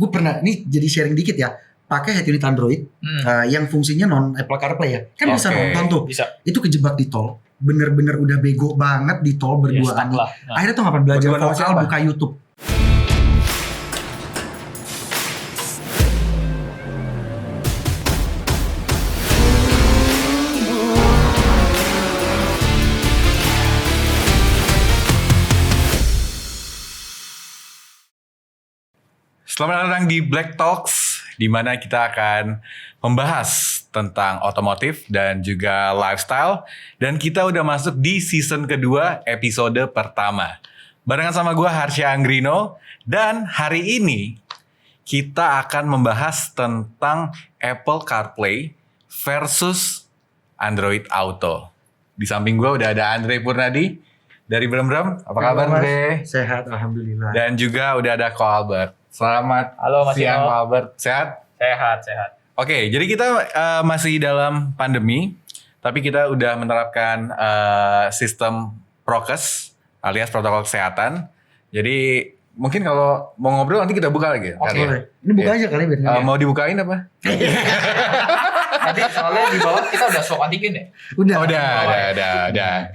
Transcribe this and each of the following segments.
gue pernah, nih jadi sharing dikit ya, pakai head unit Android yang fungsinya non Apple CarPlay ya, kan bisa nonton tuh. Bisa. Itu kejebak di tol, bener-bener udah bego banget di tol berduaan. Akhirnya tuh ngapain belajar vokal, buka YouTube. Selamat datang di Black Talks, di mana kita akan membahas tentang otomotif dan juga lifestyle. Dan kita udah masuk di season kedua, episode pertama. Barengan sama gue Harsha Anggrino. Dan hari ini kita akan membahas tentang Apple CarPlay versus Android Auto. Di samping gue udah ada Andre Purnadi dari Brem. Apa kabar, Andre? Sehat, alhamdulillah. Dan juga udah ada Ko Albert. Selamat siang, Pak Albert. Sehat? Sehat. Oke, jadi kita masih dalam pandemi, tapi kita udah menerapkan sistem prokes alias protokol kesehatan. Jadi mungkin kalau mau ngobrol nanti kita buka lagi. Oke. Ini buka aja kali biar. Mau dibukain apa? Nanti soalnya di bawah kita udah swab antigen ya? Udah.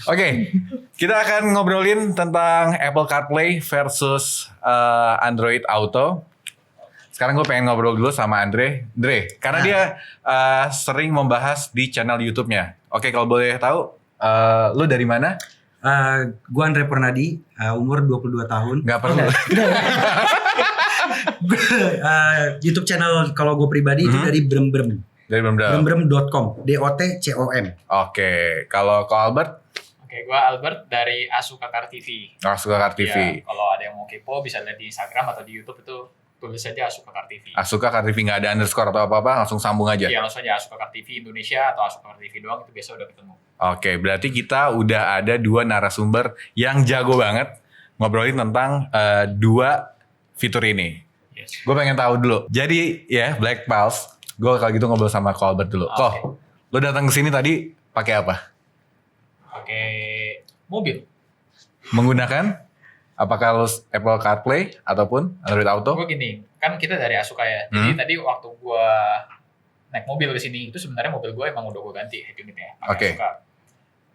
Oke, kita akan ngobrolin tentang Apple CarPlay versus Android Auto. Sekarang gue pengen ngobrol dulu sama Andre, karena dia sering membahas di channel YouTube-nya. Oke, kalau boleh tahu, lu dari mana? Gue Andre Purnadi, umur 22 tahun. Gak perlu. YouTube channel kalau gue pribadi itu dari Brem. Dari Brem.com, DOTCOM. Oke, kalau Albert? Oke, gue Albert dari Asuka Car TV. Asuka Car TV. Ya, kalau ada yang mau kepo bisa lihat di Instagram atau di YouTube itu tulis saja Asuka Car TV. Asuka Car TV, nggak ada underscore atau apa-apa, langsung sambung aja. Iya, langsung aja Asuka Car TV Indonesia atau Asuka Car TV doang, itu biasa udah ketemu. Oke, berarti kita udah ada dua narasumber yang jago banget ngobrolin tentang dua fitur ini. Yes. Gue pengen tahu dulu. Jadi ya Black Pulse, gue kalau gitu ngobrol sama Ko Albert dulu. Ko, lo datang ke sini tadi pakai apa? Pakai mobil. Menggunakan apakah lo Apple CarPlay ataupun Android Auto? Gue gini, kan kita dari Asuka ya. Jadi tadi waktu gue naik mobil ke sini itu sebenarnya mobil gue emang udah gue ganti head unitnya pakai Asuka.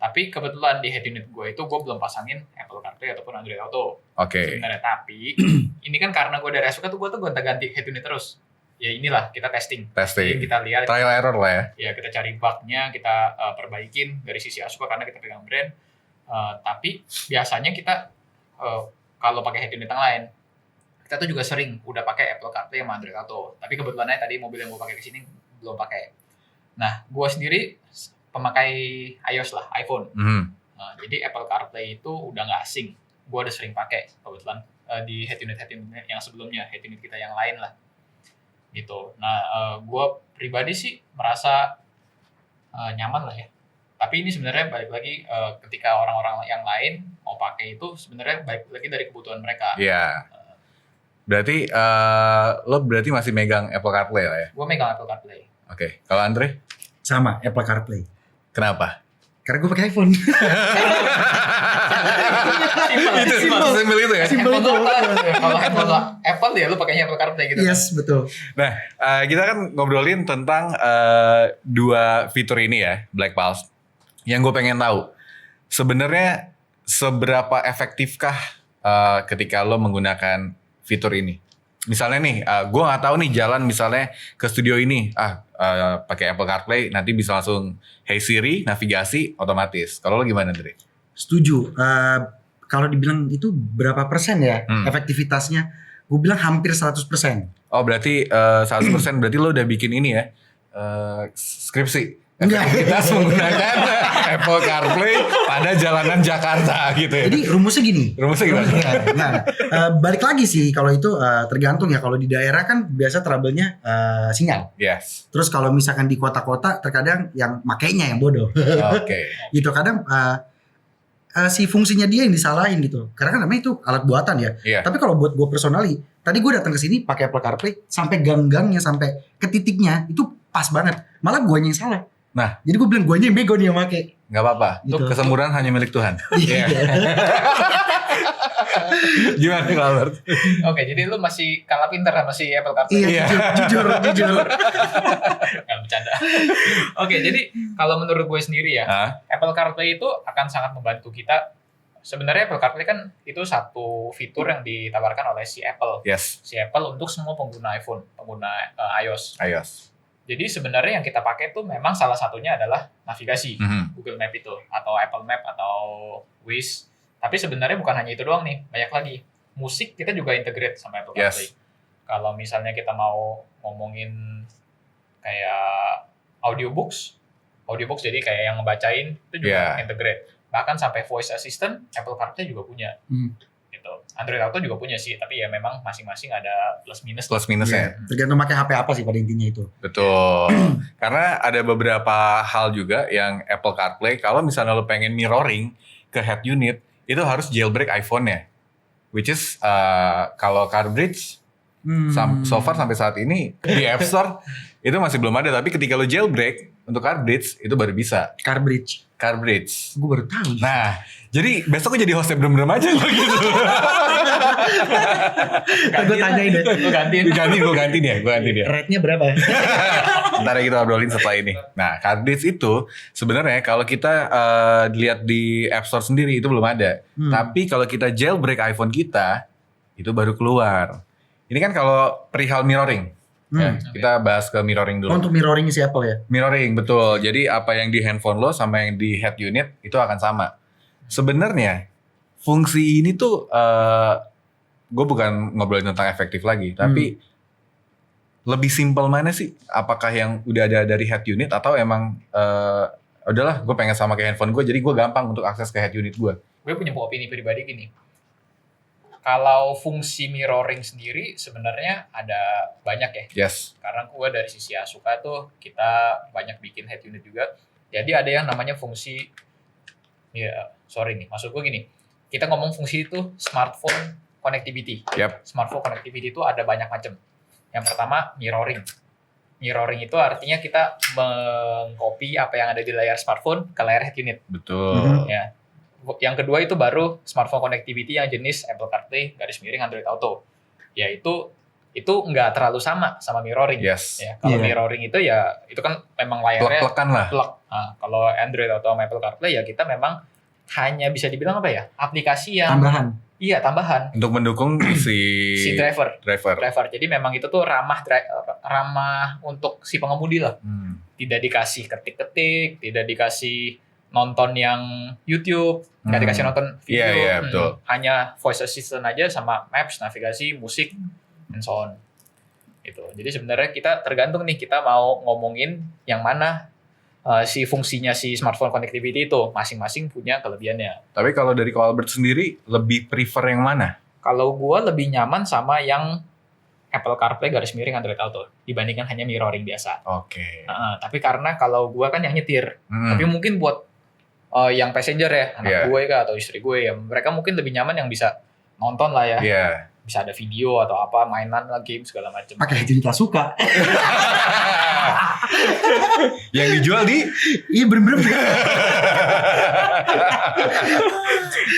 Tapi kebetulan di head unit gue itu gue belum pasangin Apple CarPlay ataupun Android Auto. Sebenarnya tapi ini kan karena gue dari Asuka tuh gue gonta-ganti head unit terus. Ya inilah kita testing. Jadi kita lihat trial error lah ya. Ya kita cari bug-nya, kita perbaikin dari sisi Asuka karena kita pegang brand. Tapi biasanya kita kalau pakai head unit yang lain, kita tuh juga sering udah pakai Apple CarPlay sama Android Auto. Tapi kebetulannya tadi mobil yang gue pakai kesini belum pakai. Nah, gue sendiri pemakai iOS lah, iPhone. Jadi Apple CarPlay itu udah nggak asing. Gue udah sering pakai kebetulan di head unit yang sebelumnya, head unit kita yang lain lah. Gitu. Nah, gue pribadi sih merasa nyaman lah ya. Tapi ini sebenarnya balik lagi ketika orang-orang yang lain mau pakai itu sebenarnya balik lagi dari kebutuhan mereka. Iya. Berarti lo berarti masih megang Apple CarPlay lah ya? Gue megang Apple CarPlay. Oke. Kalau Andre? Sama Apple CarPlay. Kenapa? Karena gue pakai iPhone. Simpel itu ya? Simpel itu. Kalau Apple ya lu pakainya Apple CarPlay gitu. Yes, betul. Nah, kita kan ngobrolin tentang dua fitur ini ya, Black Pulse. Yang gue pengen tahu, sebenarnya seberapa efektifkah ketika lo menggunakan fitur ini? Misalnya nih, gue nggak tahu nih jalan misalnya ke studio ini, pakai Apple CarPlay nanti bisa langsung Hey Siri, navigasi otomatis. Kalau lo gimana, Dre? Setuju. Kalau dibilang itu berapa persen ya efektivitasnya? Gue bilang hampir 100%. Oh berarti 100% berarti lo udah bikin ini ya, skripsi. Efektivitas menggunakan Apple CarPlay pada jalanan Jakarta gitu ya. Jadi rumusnya gini. Rumusnya gimana? Nah, balik lagi sih kalau itu tergantung ya. Kalau di daerah kan biasa trouble-nya sinyal. Yes. Terus kalau misalkan di kota-kota terkadang yang makainya yang bodoh. Oke. Gitu kadang si fungsinya dia yang disalahin gitu. Karena kan namanya itu alat buatan ya. Yeah. Tapi kalau buat gue personally, tadi gue datang ke sini pakai Apple CarPlay sampai gang-gangnya sampai ke titiknya itu pas banget. Malah guanya yang salah. Nah, jadi gue bilang guanya yang bego nih yang make. Nggak apa-apa. Gitu. Kesemburan hanya milik Tuhan. Iya. Gimana kalau Albert? Oke, jadi lu masih kalah pinter sama si Apple CarPlay. Iya, jujur. Nggak bercanda. Oke, jadi kalau menurut gue sendiri ya, Hah? Apple CarPlay itu akan sangat membantu kita. Sebenarnya Apple CarPlay kan itu satu fitur yang ditawarkan oleh si Apple. Yes, Si Apple untuk semua pengguna iPhone, pengguna iOS. iOS. Jadi sebenarnya yang kita pakai tuh memang salah satunya adalah navigasi. Mhm. Google Map itu, atau Apple Map, atau Waze. Tapi sebenarnya bukan hanya itu doang nih, banyak lagi. Musik kita juga integrate sama Apple Yes. CarPlay. Kalau misalnya kita mau ngomongin kayak audiobooks jadi kayak yang ngebacain itu juga Yeah. integrate. Bahkan sampai voice assistant Apple CarPlay juga punya. Gitu. Android Auto juga punya sih, tapi ya memang masing-masing ada plus minus. Plus minusnya. Iya, tergantung pakai HP apa sih pada intinya itu. Betul. Karena ada beberapa hal juga yang Apple CarPlay, kalau misalnya lo pengen mirroring ke head unit, itu harus jailbreak iPhone-nya. Which is kalau CarBridge so far sampai saat ini di App Store itu masih belum ada, tapi ketika lo jailbreak untuk CarBridge itu baru bisa. CarBridge. CarBridge. Gue baru tahu. Nah, jadi besok gue jadi hostnya bener-bener aja gue gitu. Gue tanyain deh. Gue gantiin. Gue ganti dia. Rate-nya berapa? Ntar ya kita obrolin setelah ini. Nah, CarBridge itu sebenarnya kalau kita lihat di App Store sendiri itu belum ada. Tapi kalau kita jailbreak iPhone kita, itu baru keluar. Ini kan kalau perihal mirroring. Ya, kita bahas ke mirroring dulu. Oh, untuk mirroring si Apple ya? Mirroring, betul. Jadi apa yang di handphone lo sama yang di head unit itu akan sama. Sebenarnya fungsi ini tuh gue bukan ngobrolin tentang efektif lagi, tapi lebih simpel mana sih? Apakah yang udah ada dari head unit atau emang udahlah gue pengen sama kayak handphone gue, jadi gue gampang untuk akses ke head unit gue. Gue punya opini pribadi gini. Kalau fungsi mirroring sendiri sebenarnya ada banyak ya. Yes. Karena gue dari sisi Asuka tuh kita banyak bikin head unit juga. Jadi ada yang namanya fungsi, maksud gue gini. Kita ngomong fungsi itu smartphone connectivity. Yep. Smartphone connectivity itu ada banyak macam. Yang pertama mirroring. Mirroring itu artinya kita mengcopy apa yang ada di layar smartphone ke layar head unit. Betul. Ya. Yang kedua itu baru smartphone connectivity yang jenis Apple CarPlay / Android Auto. Ya itu nggak terlalu sama mirroring. Yes. Ya, kalau Iya. mirroring itu ya itu kan memang layarnya Plek-plekan lah. plug. Nah, kalau Android Auto sama Apple CarPlay ya kita memang hanya bisa dibilang apa ya? Aplikasi yang tambahan Untuk mendukung si driver. driver. Jadi memang itu tuh ramah untuk si pengemudi lah. Tidak dikasih ketik-ketik, tidak dikasih nonton yang YouTube, nggak dikasih nonton video, Iya, betul. hanya voice assistant aja sama maps, navigasi, musik, and so on. Gitu. Jadi sebenarnya kita tergantung nih kita mau ngomongin yang mana si fungsinya si smartphone connectivity itu masing-masing punya kelebihannya. Tapi kalau dari Ko Albert sendiri lebih prefer yang mana? Kalau gua lebih nyaman sama yang Apple CarPlay / Android Auto dibandingkan hanya mirroring biasa. Oke. Tapi karena kalau gua kan yang nyetir, tapi mungkin buat yang passenger ya, anak gue kah atau istri gue ya, mereka mungkin lebih nyaman yang bisa nonton lah ya. Iya. Bisa ada video atau apa, mainan lah, game segala macam. Pakai head unit suka. Yang dijual di Iya bener-bener.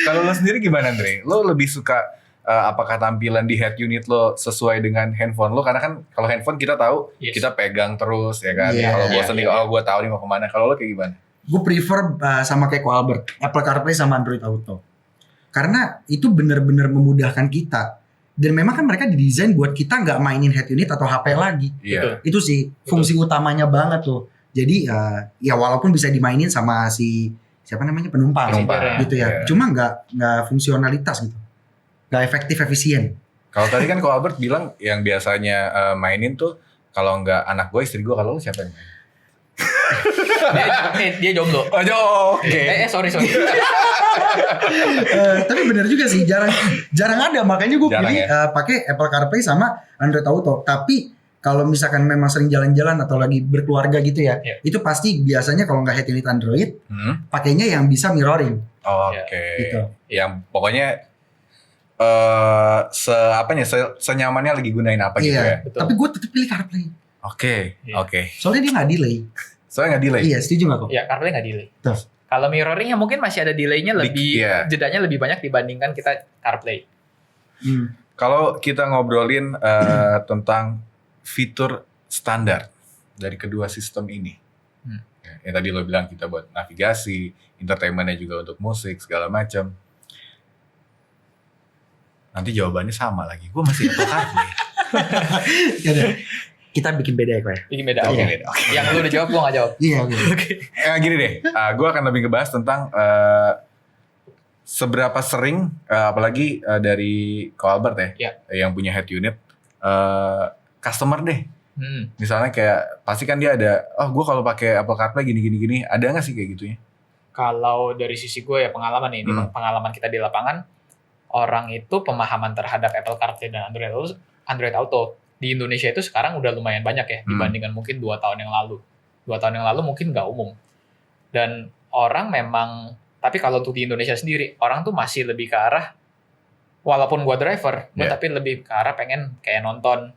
Kalau lo sendiri gimana, Andre? Lo lebih suka apakah tampilan di head unit lo sesuai dengan handphone lo? Karena kan kalau handphone kita tahu kita pegang terus ya kan. Iya, Kalau bosan nih, gue tahu nih mau kemana. Kalau lo kayak gimana? Gue prefer sama kayak Ko Albert, Apple CarPlay sama Android Auto. Karena itu bener-bener memudahkan kita. Dan memang kan mereka didesain buat kita nggak mainin head unit atau HP lagi. Iya. Itu sih fungsi utamanya banget tuh. Jadi ya walaupun bisa dimainin sama si siapa namanya penumpang gitu ya. Iya. Cuma nggak fungsionalitas gitu. Nggak efektif efisien. Kalau tadi kan Ko Albert bilang yang biasanya mainin tuh kalau nggak anak gue, istri gue, kalau lo siapa yang main? Dia jomblo. Oke. Sorry. Tapi benar juga sih, jarang ada, makanya gue Jarang pilih pakai Apple CarPlay sama Android Auto. Tapi kalau misalkan memang sering jalan-jalan atau lagi berkeluarga gitu ya, itu pasti biasanya kalau nggak head unit Android, pakainya yang bisa mirroring. Oke. Gitu. Yang pokoknya senyamannya lagi gunain apa gitu ya. Betul. Tapi gue tetap pilih CarPlay. Oke. Iya. Oke. Soalnya dia nggak delay. Soalnya nggak delay. Iya, setuju nggak kok? Ya, CarPlay nggak delay. Kalau mirroringnya mungkin masih ada delaynya lebih, iya. jedanya lebih banyak dibandingkan kita CarPlay. Kalau kita ngobrolin tentang fitur standar dari kedua sistem ini, yang tadi lo bilang kita buat navigasi, entertainmentnya juga untuk musik segala macam. Nanti jawabannya sama lagi. Gue masih Apple CarPlay. Kita bikin beda ya, Ko. Bikin beda. Oke, Oke. beda. Oke. Yang lu udah jawab, gua nggak jawab. Iya, oke. Gini deh, gue akan lebih ngebahas tentang seberapa sering, apalagi dari Ko Albert ya, yang punya head unit, customer deh. Misalnya kayak pasti kan dia ada, gue kalau pakai Apple CarPlay gini, ada nggak sih kayak gitunya? Kalau dari sisi gue ya pengalaman nih, ini pengalaman kita di lapangan, orang itu pemahaman terhadap Apple CarPlay dan Android Auto di Indonesia itu sekarang udah lumayan banyak ya dibandingkan mungkin 2 tahun yang lalu. 2 tahun yang lalu mungkin nggak umum. Dan orang memang, tapi kalau untuk di Indonesia sendiri, orang tuh masih lebih ke arah, walaupun gua driver, tapi lebih ke arah pengen kayak nonton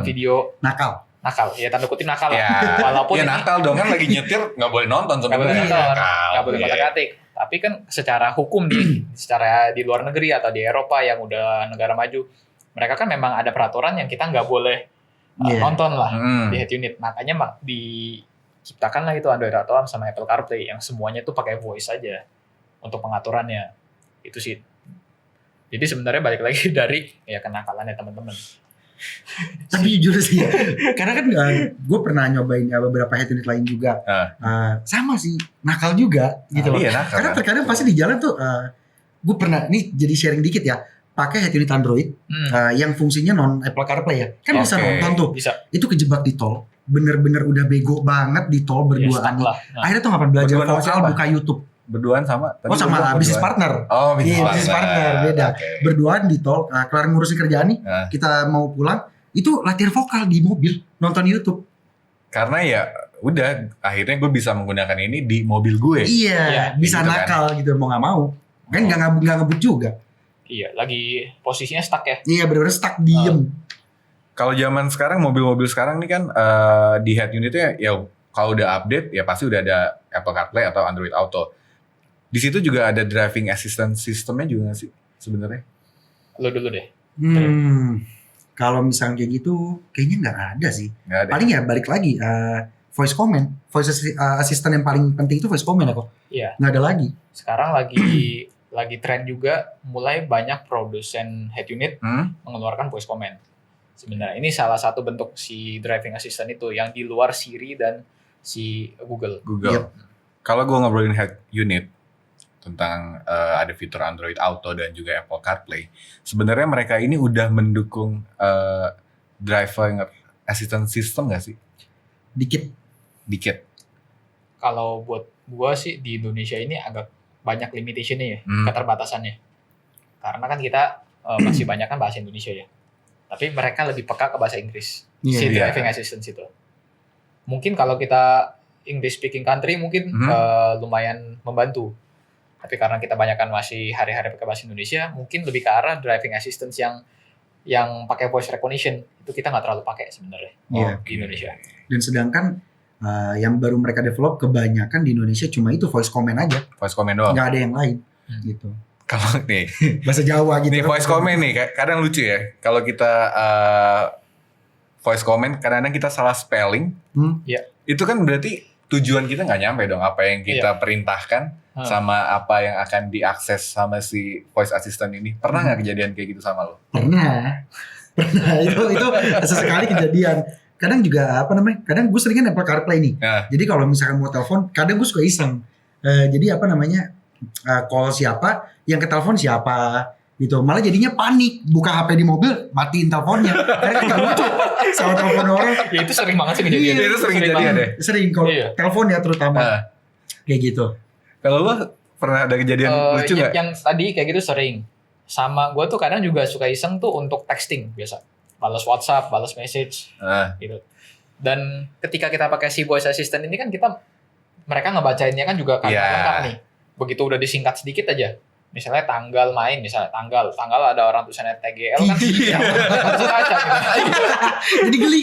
video Nakal. ya tanda kutip nakal Ya, lah. Walaupun ya nakal dong kan lagi nyetir nggak boleh nonton nggak boleh sebenarnya. nonton, Nakal. nggak boleh kotak-katik. Tapi kan secara hukum secara di luar negeri atau di Eropa yang udah negara maju, mereka kan memang ada peraturan yang kita nggak boleh nonton lah di head unit. Makanya diciptakan lah itu Android Auto sama Apple CarPlay yang semuanya tuh pakai voice aja untuk pengaturannya. Itu sih. Jadi sebenarnya balik lagi dari ya kenakalannya teman-teman. Tapi jujur sih ya, karena kan gue pernah nyobain beberapa head unit lain juga, sama sih nakal juga gitu loh. Iya, nakal, karena terkadang pasti di jalan tuh, gue pernah nih jadi sharing dikit ya, pakai head unit Android yang fungsinya non Apple CarPlay ya, kan bisa nonton tuh. Bisa. Itu kejebak di tol, bener-bener udah bego banget di tol berduaan. Akhirnya tuh ngapain belajar Berduaan sama vokal, siapa? buka YouTube. Berduaan sama? Sama bisnis partner. Oh, bisnis partner beda. Okay. Berduaan di tol, kelar ngurusin kerjaan nih, kita mau pulang, itu latihan vokal di mobil, nonton YouTube. Karena ya udah, akhirnya gue bisa menggunakan ini di mobil gue. Iya, bisa gitu nakal kan. Gitu mau nggak mau. Kan nggak ngebut juga. Iya, lagi posisinya stuck ya. Iya, benar-benar stuck diem. Kalau zaman sekarang, mobil-mobil sekarang ini kan di head unitnya ya kalau udah update ya pasti udah ada Apple CarPlay atau Android Auto. Di situ juga ada driving assistance systemnya juga nggak sih sebenarnya? Lo dulu deh. Kalau misalnya kayak gitu, kayaknya nggak ada sih. Nggak ada. Paling ya balik lagi voice comment, voice assistant yang paling penting itu voice comment ya kok. Iya. Nggak ada lagi. Sekarang lagi tren juga, mulai banyak produsen head unit mengeluarkan voice comment. Sebenarnya ini salah satu bentuk si driving assistant itu yang di luar Siri dan si Google. Yep. Kalau gue ngobrolin head unit tentang ada fitur Android Auto dan juga Apple CarPlay, sebenarnya mereka ini udah mendukung driving assistant system nggak sih? Dikit. Kalau buat gua sih di Indonesia ini agak banyak limitationnya ya, keterbatasannya. Karena kan kita masih banyak kan bahasa Indonesia ya. Tapi mereka lebih peka ke bahasa Inggris. Si driving assistance itu. Mungkin kalau kita English speaking country mungkin lumayan membantu. Tapi karena kita banyakkan masih hari-hari pakai bahasa Indonesia, mungkin lebih ke arah driving assistance yang pakai voice recognition itu kita nggak terlalu pakai sebenarnya di Indonesia. Dan sedangkan yang baru mereka develop kebanyakan di Indonesia cuma itu voice comment aja. Voice comment doang. Nggak ada yang lain gitu. Kalau nih bahasa Jawa gitu. Nih voice comment nih kadang lucu ya. Kalau kita voice comment kadang-kadang kita salah spelling. Itu kan berarti tujuan kita nggak nyampe dong apa yang kita perintahkan sama apa yang akan diakses sama si voice assistant ini. Pernah nggak kejadian kayak gitu sama lo? Pernah. itu sesekali kejadian. Kadang juga kadang gue sering kan Apple CarPlay nih. Jadi kalau misalkan mau telepon, kadang gue suka iseng. Jadi call siapa, yang ke telepon siapa gitu. Malah jadinya panik, buka HP di mobil, matiin teleponnya. Karena kan gak lucu sama telepon orang. Ya itu sering banget sih kejadian. Itu sering kejadian deh. Sering kalau telepon ya terutama. Kayak gitu. Kalau lo pernah ada kejadian lucu nggak? Yang tadi kayak gitu sering. Sama gue tuh kadang juga suka iseng tuh untuk texting biasa. Balas WhatsApp, balas message gitu. Dan ketika kita pakai si voice assistant ini kan mereka ngebacainnya kan juga kan lengkap nih. Begitu udah disingkat sedikit aja. Misalnya tanggal main, tanggal ada orang tulisannya TGL kan langsung baca gitu. Jadi geli,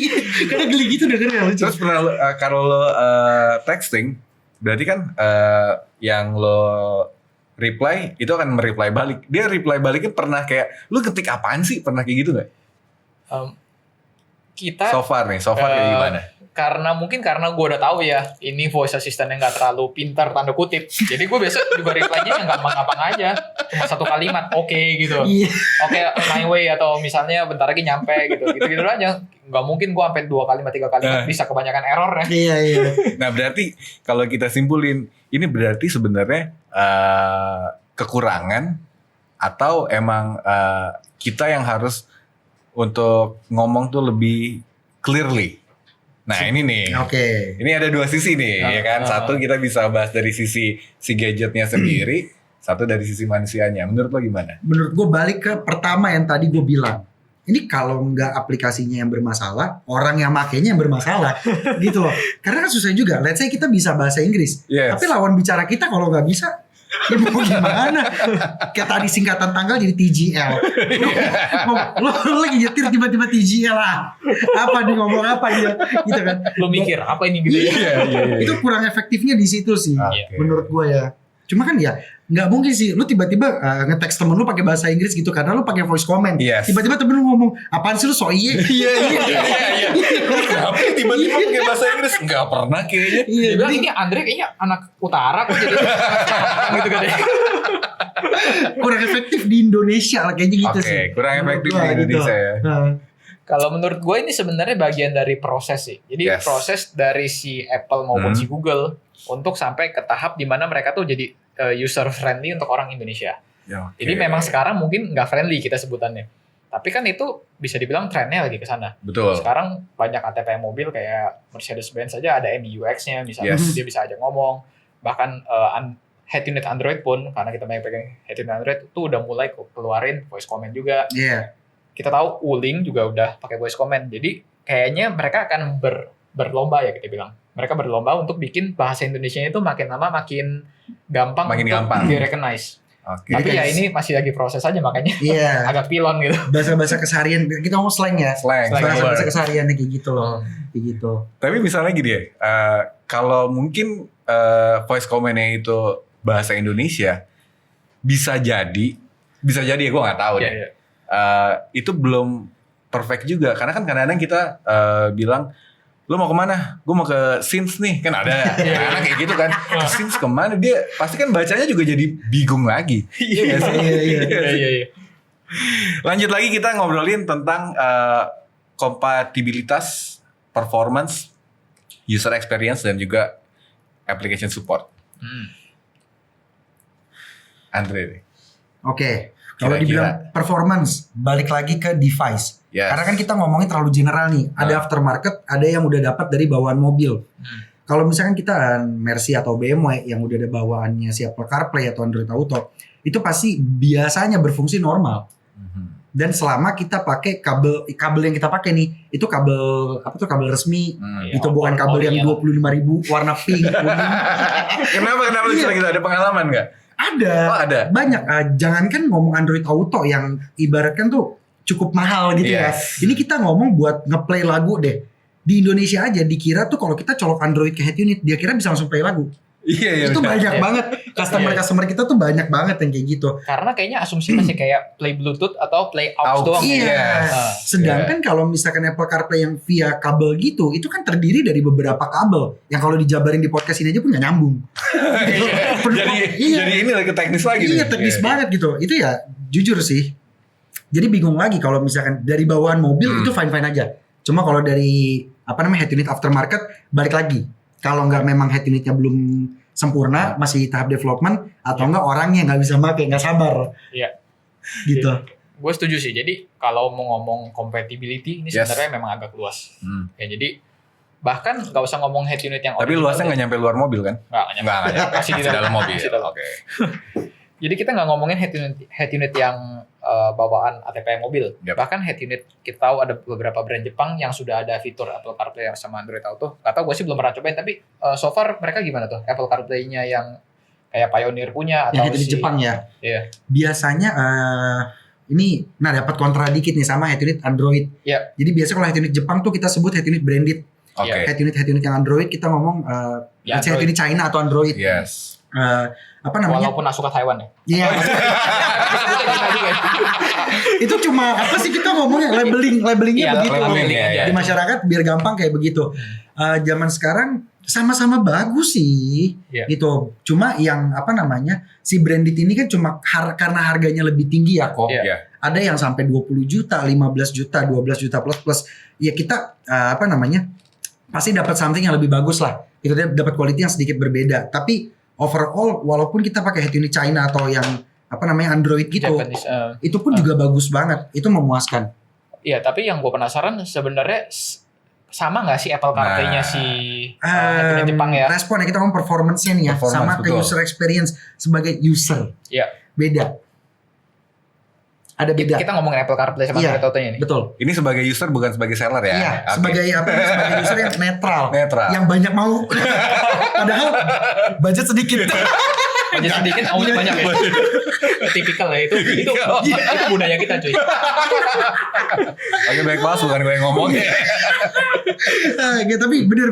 kadang geli gitu dengernya lucu. Terus pernah kalau lo texting berarti kan yang lo reply itu akan mereply balik. Dia reply baliknya pernah kayak, lu ketik apaan sih? Pernah kayak gitu nggak? Kita So far kayak gimana? Karena gue udah tahu ya ini voice assistant yang nggak terlalu pintar tanda kutip, jadi gue biasa juga reply-nya yang gampang-gampang aja, cuma satu kalimat oke gitu, oke my way, atau misalnya bentar lagi nyampe gitu aja. Nggak mungkin gue sampai 2 kalimat 3 kalimat, bisa kebanyakan error ya. Iya. Nah berarti kalau kita simpulin, ini berarti sebenarnya kekurangan atau emang kita yang harus untuk ngomong tuh lebih clearly. Nah ini nih, ini ada 2 sisi nih, ya kan? Satu kita bisa bahas dari sisi si gadgetnya sendiri, satu dari sisi manusianya. Menurut lo gimana? Menurut gue balik ke pertama yang tadi gue bilang. Ini kalau nggak aplikasinya yang bermasalah, orang yang makainya yang bermasalah, gitu loh. Karena kan susah juga. Let's say kita bisa bahasa Inggris, tapi lawan bicara kita kalau nggak bisa, ya mau gimana? Kayak tadi singkatan tanggal jadi TGL. Lo lagi nyetir tiba-tiba TGL lah. Apa nih, ngomong apa dia? Gitu kan? Lo mikir apa ini gitu ya? Itu kurang efektifnya di situ sih, menurut gue ya. Cuma kan ya nggak mungkin sih lu tiba-tiba nge-text temen lu pakai bahasa Inggris gitu karena lu pakai voice comment. Tiba-tiba temen lu ngomong, apaan sih lu so iye? Iya. Kenapa tiba-tiba pakai bahasa Inggris? Nggak pernah kayaknya. Dia bilang ini Andre kayaknya anak utara kok jadi gitu kan ya. Kurang efektif di Indonesia lah kayaknya gitu sih. Kurang efektif di Indonesia ya. Kalau menurut gue ini sebenarnya bagian dari proses sih. Jadi proses dari si Apple maupun si Google untuk sampai ke tahap di mana mereka tuh jadi user friendly untuk orang Indonesia. Jadi memang sekarang mungkin nggak friendly kita sebutannya. Tapi kan itu bisa dibilang trennya lagi ke sana. Betul. Sekarang banyak ATP mobil kayak Mercedes-Benz saja ada MBUX-nya, misalnya dia bisa ajak ngomong. Bahkan head unit Android pun, karena kita banyak pegang head unit Android, itu udah mulai keluarin voice comment juga. Kita tahu Wuling juga udah pakai voice comment. Jadi kayaknya mereka akan berlomba ya kita bilang. Mereka berlomba untuk bikin bahasa Indonesia itu makin lama makin gampang untuk di-recognize. Tapi ya ini masih lagi proses aja makanya agak pilon gitu. Bahasa-bahasa keseharian, kita ngomong slang ya. Bahasa-bahasa kesehariannya kayak gitu loh. Kayak gitu. Tapi misalnya gini ya, kalau mungkin voice comment-nya itu bahasa Indonesia, bisa jadi ya gue nggak tahu deh. Itu belum perfect juga karena kan kadang-kadang kita bilang lo mau kemana? Gue mau ke Sins nih, kan ada anak kayak gitu kan. Sins kemana? Dia pasti kan bacanya juga jadi bingung lagi. Iya. Lanjut lagi kita ngobrolin tentang kompatibilitas, performance, user experience dan juga application support. Andre. Kalau dibilang performance, balik lagi ke device. Karena kan kita ngomongin terlalu general nih. Ada aftermarket, ada yang udah dapat dari bawaan mobil. Kalau misalkan kita Mercy atau BMW yang udah ada bawaannya si Apple CarPlay atau Android Auto, itu pasti biasanya berfungsi normal. Dan selama kita pakai kabel yang kita pakai nih, itu kabel resmi. Itu bukan kabel yang 25.000 warna pink, kuning. Kenapa bisa gitu? Ada pengalaman nggak? Ada. Banyak. Jangankan ngomong Android Auto yang ibaratkan tuh cukup mahal gitu ya. Ini kita ngomong buat ngeplay lagu deh. Di Indonesia aja dikira tuh kalau kita colok Android ke head unit, dia kira bisa langsung play lagu. Itu banyak banget. Customer kita tuh banyak banget yang kayak gitu. Karena kayaknya asumsi masih kayak play Bluetooth atau play aux doang. Sedangkan kalau misalkan Apple CarPlay yang via kabel gitu, itu kan terdiri dari beberapa kabel yang kalau dijabarin di podcast ini aja pun gak nyambung. Jadi ini lagi teknis lagi. Teknis banget gitu. Itu ya jujur sih. Jadi bingung lagi kalau misalkan dari bawaan mobil itu fine-fine aja. Cuma kalau dari head unit aftermarket balik lagi. Kalau nggak memang head unitnya belum sempurna, masih tahap development atau enggak orangnya nggak bisa pakai, nggak sabar. Gitu. Gue setuju sih. Jadi kalau mau ngomong compatibility ini sebenarnya memang agak luas. Ya jadi bahkan nggak usah ngomong head unit yang tapi luasnya nggak nyampe luar mobil kan? Nggak nyampe. Masih di dalam mobil. Jadi kita nggak ngomongin head unit yang bawaan ATP mobil. Bahkan head unit kita tahu ada beberapa brand Jepang yang sudah ada fitur Apple CarPlay sama Android Auto. Gak tau, gue sih belum pernah cobain, tapi so far mereka gimana tuh Apple CarPlay-nya yang kayak Pioneer punya atau yang head unit Jepang ya. Biasanya ini dapat kontra dikit nih sama head unit Android. Jadi biasanya kalau head unit Jepang tuh kita sebut head unit branded. Oke. Iya. Head unit yang Android kita ngomong Ya, head unit China atau Android. Yes. Apa namanya? Walaupun Asuka Taiwan ya. Iya. Itu cuma apa sih kita ngomongnya labelingnya Iya, begitu labeling aja. di masyarakat biar gampang kayak begitu. Zaman sekarang sama-sama bagus sih Iya. gitu. Cuma yang apa namanya si branded ini kan cuma karena harganya lebih tinggi ya kok. Iya. Iya. Ada yang sampai 20 juta, 15 juta, 12 juta plus. Ya kita apa namanya pasti dapat something yang lebih bagus lah. Itu dia dapat quality yang sedikit berbeda. Tapi overall walaupun kita pakai head unit China atau yang apa namanya Android gitu, Japanese, itu pun juga bagus banget. Itu memuaskan. iya, tapi yang gue penasaran sebenarnya sama nggak sih Apple CarPlay-nya si head unit Jepang ya? Respon ya kita ngomong performance-nya nih ya, Performance, sama ke betul. user experience sebagai user. Iya. Beda. Ada beda. Kita ngomongin Apple CarPlay sama Iya. Android Auto-nya nih. Betul. Ini sebagai user bukan sebagai seller ya? Iya, Oke. sebagai apa? Sebagai user yang netral. Netral. Yang banyak mau. Padahal budget sedikit. Budget sedikit, maunya banyak ya. Tipikal ya itu budaya kita cuy. Oke, baik Mas, bukan gue yang ngomong. Ya, tapi bener.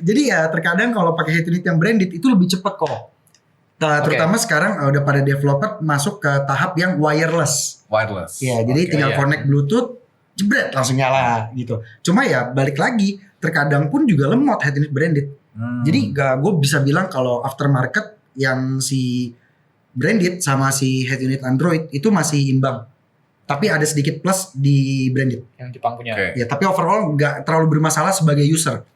Jadi ya terkadang kalau pakai head unit yang branded itu lebih cepat kok. Terutama sekarang udah pada developer masuk ke tahap yang wireless. Wireless. Ya, jadi Oke. tinggal iya. connect Bluetooth, jebret langsung nyala gitu. Cuma ya balik lagi, terkadang pun juga lemot head unit branded. Jadi gue bisa bilang kalau aftermarket yang si branded sama si head unit Android itu masih imbang. Tapi ada sedikit plus di branded. Yang Jepang punya. Oke. Ya, tapi overall nggak terlalu bermasalah sebagai user.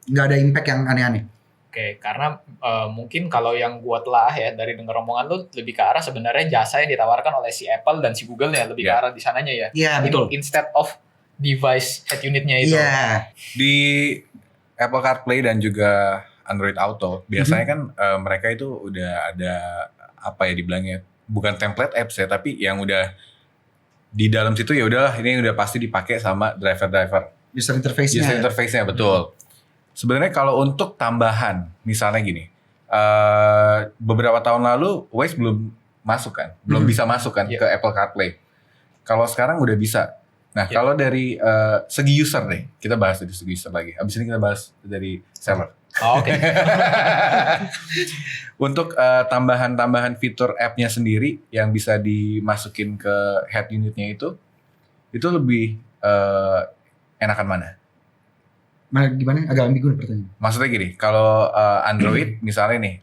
Nggak ada impact yang aneh-aneh. Oke, karena mungkin kalau yang gua telah ya dari dengar omongan lu lebih ke arah sebenarnya jasa yang ditawarkan oleh si Apple dan si Google ya lebih ke Iya. arah di sananya ya. Iya, betul. Instead of device head unitnya itu. Iya. Di Apple CarPlay dan juga Android Auto biasanya kan mereka itu udah ada apa ya dibilangnya bukan template apps ya tapi yang udah di dalam situ ya udahlah ini udah pasti dipakai sama driver User interface-nya. user interface-nya betul. Sebenarnya kalau untuk tambahan misalnya gini beberapa tahun lalu Waze belum masuk kan belum Mhm. bisa masuk kan Iya. ke Apple CarPlay. Kalau sekarang udah bisa. Nah Iya. kalau dari segi user deh kita bahas dari segi user lagi. Abis ini kita bahas dari seller. Oh, oke. Untuk tambahan-tambahan fitur app-nya sendiri yang bisa dimasukin ke head unitnya itu lebih enakan mana? Nah, gimana? Agak ambigu nih pertanyaan. Maksudnya gini, kalau Android misalnya nih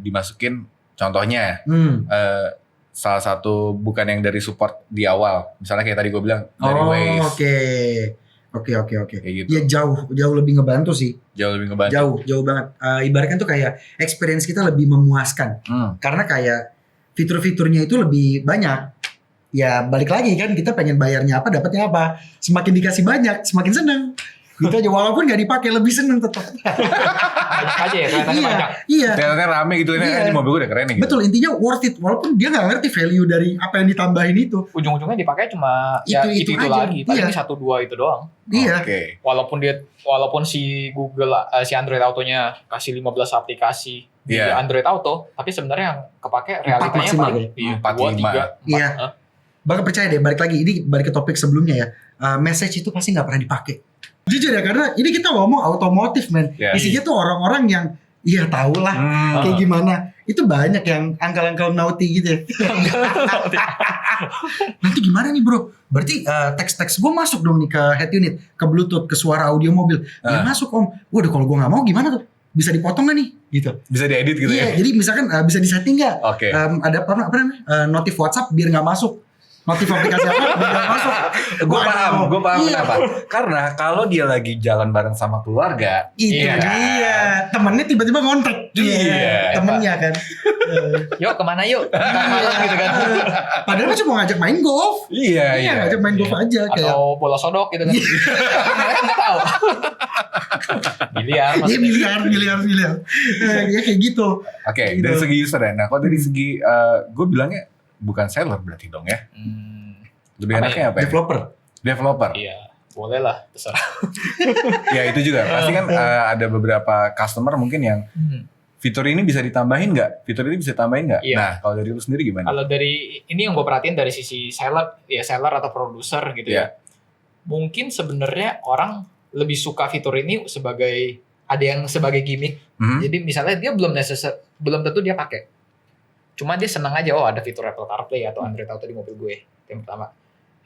dimasukin contohnya salah satu bukan yang dari support di awal, misalnya kayak tadi gue bilang dari Waze, Oke. kayak gitu, Ya jauh lebih ngebantu sih. jauh lebih ngebantu. Jauh banget. Ibaratkan tuh kayak experience kita lebih memuaskan. Karena kayak fitur-fiturnya itu lebih banyak. Ya balik lagi kan kita pengen bayarnya apa dapatnya apa. Semakin dikasih banyak semakin seneng. Gitu aja walaupun gak dipakai lebih seneng tetap. Banyak aja ya kelihatannya banyak. Iya. Ternyata rame gitu, ini Iya. mobil gue udah keren nih. Gitu. Betul intinya worth it walaupun dia nggak ngerti value dari apa yang ditambahin itu. Ujung-ujungnya dipakai cuma itu aja. lagi. Paling Iya. 1-2 itu doang. Iya. Oke. Walaupun si Google si Android Autonya kasih 15 aplikasi di Iya. Android Auto, tapi sebenarnya yang kepake 4 realitanya maksimal paling ya. 4, 5. 2, 3, 4. Iya. Bahkan percaya deh balik lagi ini balik ke topik sebelumnya ya. Message itu pasti nggak pernah dipakai. Jujur ya karena ini kita ngomong otomotif men. Iya. Isinya tuh orang-orang yang iya tau lah kayak gimana. Itu banyak yang angkal-angkal naughty gitu ya. Nanti gimana nih bro? Berarti teks-teks gue masuk dong nih ke head unit, ke Bluetooth, ke suara audio mobil. Ya masuk om. Waduh kalau gue nggak mau gimana tuh? Bisa dipotong gak nih? Gitu. Bisa diedit gitu Iya, ya? jadi misalkan bisa disetting nggak? Oke. Ada apa namanya? Notif WhatsApp biar nggak masuk. Notif aplikasi apa biar nggak masuk. Gue paham Iya. kenapa. Karena kalau dia lagi jalan bareng sama keluarga, Itu Iya. dia. Temennya tiba-tiba ngontek. Iya. Temennya kan. Yuk kemana yuk? Malam gitu kan. Padahal cuma ngajak main golf. iya. Ngajak main golf aja kayak. Atau bola sodok gitu kan. Mereka nggak tahu. Biliar Iya maksudnya. miliar. Ya kayak gitu. Oke, Gitu. dari segi user ya. Nah, kalau dari segi gue bilangnya bukan seller berarti dong ya. Lebih Apa enaknya apa ya? Developer. Iya, boleh lah, terserah. Ya itu juga. Pasti kan ada beberapa customer mungkin yang fitur ini bisa ditambahin nggak? Fitur ini bisa ditambahin nggak? Iya. Nah, kalau dari lu sendiri gimana? Kalau dari ini yang gue perhatiin dari sisi seller atau produser gitu ya. Mungkin sebenarnya orang lebih suka fitur ini sebagai ada yang sebagai gimmick. Jadi misalnya dia belum tentu dia pakai. Cuma dia senang aja, ada fitur Apple CarPlay atau Android Auto di mobil gue. Itu yang pertama.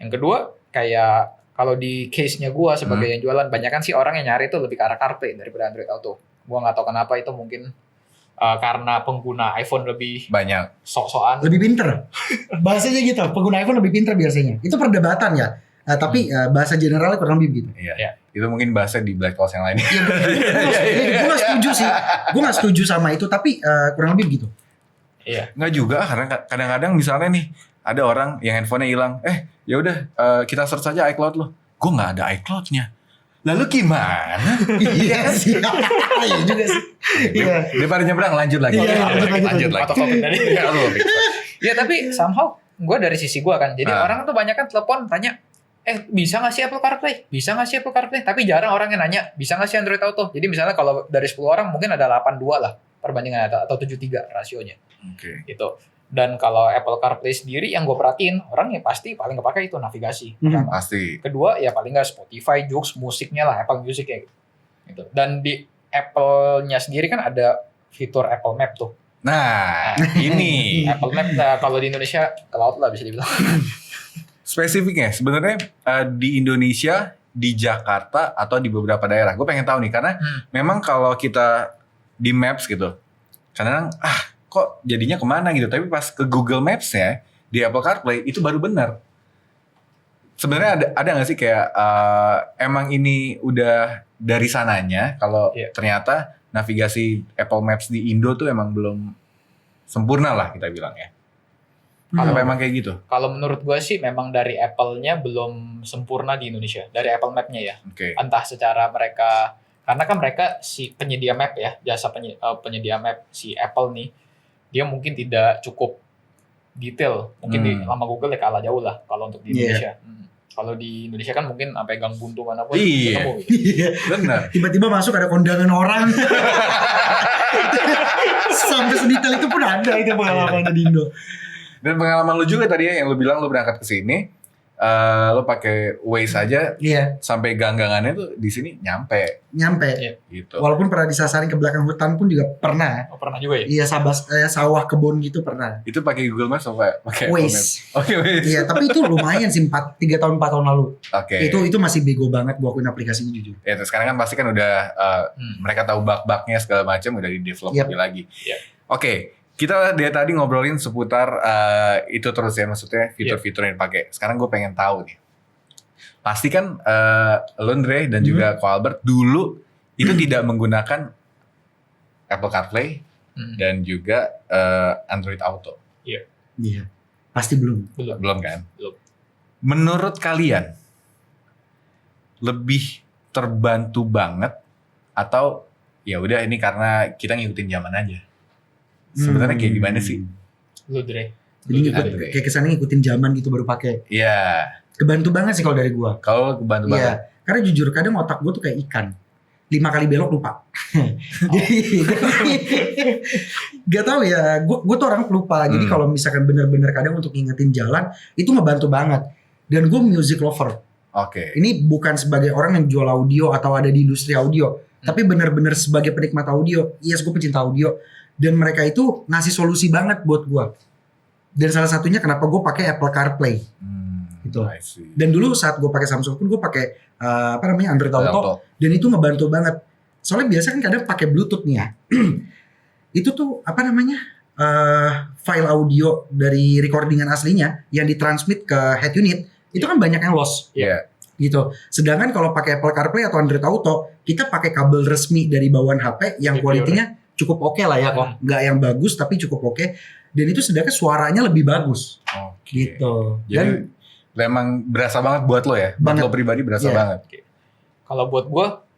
Yang kedua, kayak kalau di case-nya gue sebagai yang jualan, banyak kan sih orang yang nyari itu lebih ke arah CarPlay daripada Android Auto. Gue nggak tahu kenapa, itu mungkin karena pengguna iPhone lebih banyak, sok-sokan. Lebih pinter. Bahasanya gitu, pengguna iPhone lebih pinter biasanya. Itu perdebatan ya. Tapi bahasa generalnya kurang lebih gitu. Iya. Itu mungkin bahasa di Black Talks yang lain. Gue gak setuju sih. Gue gak setuju sama itu, tapi kurang lebih gitu. Iya. Nggak juga, karena kadang-kadang misalnya nih ada orang yang handphonenya hilang, ya udah kita search aja iCloud lo. Gue nggak ada iCloud-nya. Lalu gimana? Iya sih. Iya juga sih. Iya. Daripada nyebrang, lanjut lagi. Lanjut lagi. Ya tapi somehow gue dari sisi gue kan. Jadi orang tuh banyak kan telepon tanya, bisa nggak sih Apple CarPlay? Bisa nggak sih Apple CarPlay? Tapi jarang orang yang nanya, bisa nggak sih Android Auto? Jadi misalnya kalau dari 10 orang mungkin ada 8-2 lah perbandingan atau 7-3 rasionya. Oke. Gitu. Dan kalau Apple CarPlay sendiri yang gue perhatiin, orang yang pasti paling kepake itu navigasi. Pasti. Kedua ya paling nggak Spotify, Joox, musiknya lah, Apple Music ya gitu. Dan di Apple-nya sendiri kan ada fitur Apple Map tuh. Nah, ini Apple Map kalau di Indonesia cloud lah bisa dibilang. spesifiknya sebenarnya di Indonesia, di Jakarta atau di beberapa daerah. Gue pengen tahu nih karena memang kalau kita di Maps gitu, kadang kok jadinya kemana gitu. Tapi pas ke Google Maps-nya di Apple CarPlay itu baru benar. Sebenarnya ada nggak sih kayak emang ini udah dari sananya kalau ternyata navigasi Apple Maps di Indo tuh emang belum sempurna lah kita bilang ya. Kalau emang kayak gitu? Kalau menurut gue sih memang dari Apple-nya belum sempurna di Indonesia. Dari Apple Map-nya ya. Okay. Entah secara mereka, karena kan mereka si penyedia map ya, jasa penyedia map si Apple nih, dia mungkin tidak cukup detail. Mungkin di lama Google ya kalah jauh lah kalau untuk di Indonesia. Kalau di Indonesia kan mungkin sampai gang buntu manapun ketemu gitu. Benar. Tiba-tiba masuk ada kondangan orang. Sampai sedetail itu pun ada itu pengalamannya di Indo. Dan pengalaman lu juga tadi ya, yang lu bilang lu berangkat ke sini, lu pakai Waze aja, sampai gang-gangannya tuh di sini nyampe. Gitu. Walaupun pernah disasarin ke belakang hutan pun juga pernah. Oh, pernah juga ya? Iya, sawah kebun gitu pernah. Itu pakai Google Maps apa pakai Waze? Oke, Waze. Iya, tapi itu lumayan sih 3 tahun 4 tahun lalu. Oke. Itu masih bego banget gua akuin aplikasinya jujur. Ya, terus sekarang kan pasti kan udah mereka tahu bug-bugnya segala macam udah di develop lagi. Oke. Kita dari tadi ngobrolin seputar itu terus ya, maksudnya fitur-fitur yang dipakai. Sekarang gue pengen tahu nih. Pasti kan lo Andre dan juga Ko Albert dulu itu tidak menggunakan Apple CarPlay dan juga Android Auto. Iya. Pasti belum. Belum kan? Belum. Menurut kalian lebih terbantu banget atau ya udah ini karena kita ngikutin zaman aja? Sebenarnya kayak gimana sih? Lu Dre. Jadi kayak kesannya ngikutin zaman gitu baru pakai. Iya. Kebantu banget sih kalau dari gua. Kalau kebantu banget. Karena jujur kadang otak gua tuh kayak ikan. 5 kali belok lupa. Jadi gak tahu ya. Gua tuh orang pelupa. Jadi kalau misalkan bener-bener kadang untuk ngingetin jalan itu ngebantu banget. Dan gua music lover. Oke. Ini bukan sebagai orang yang jual audio atau ada di industri audio, tapi bener-bener sebagai penikmat audio. Yes, gua pecinta audio. Dan mereka itu ngasih solusi banget buat gue. Dan salah satunya kenapa gue pakai Apple CarPlay. Gitu. Dan dulu saat gue pakai Samsung pun gue pakai Android Auto. Dan itu ngebantu banget. Soalnya biasa kan kadang pakai Bluetooth nih ya. Itu tuh file audio dari recordingan aslinya yang ditransmit ke head unit itu kan banyak yang lost. Gitu. Sedangkan kalau pakai Apple CarPlay atau Android Auto, kita pakai kabel resmi dari bawaan HP yang kualitinya cukup oke lah ya kok. Nggak yang bagus tapi cukup oke. Dan itu sedangkan suaranya lebih bagus. Gitu. Jadi memang berasa banget buat lo ya? Buat lo pribadi berasa banget. Kalau buat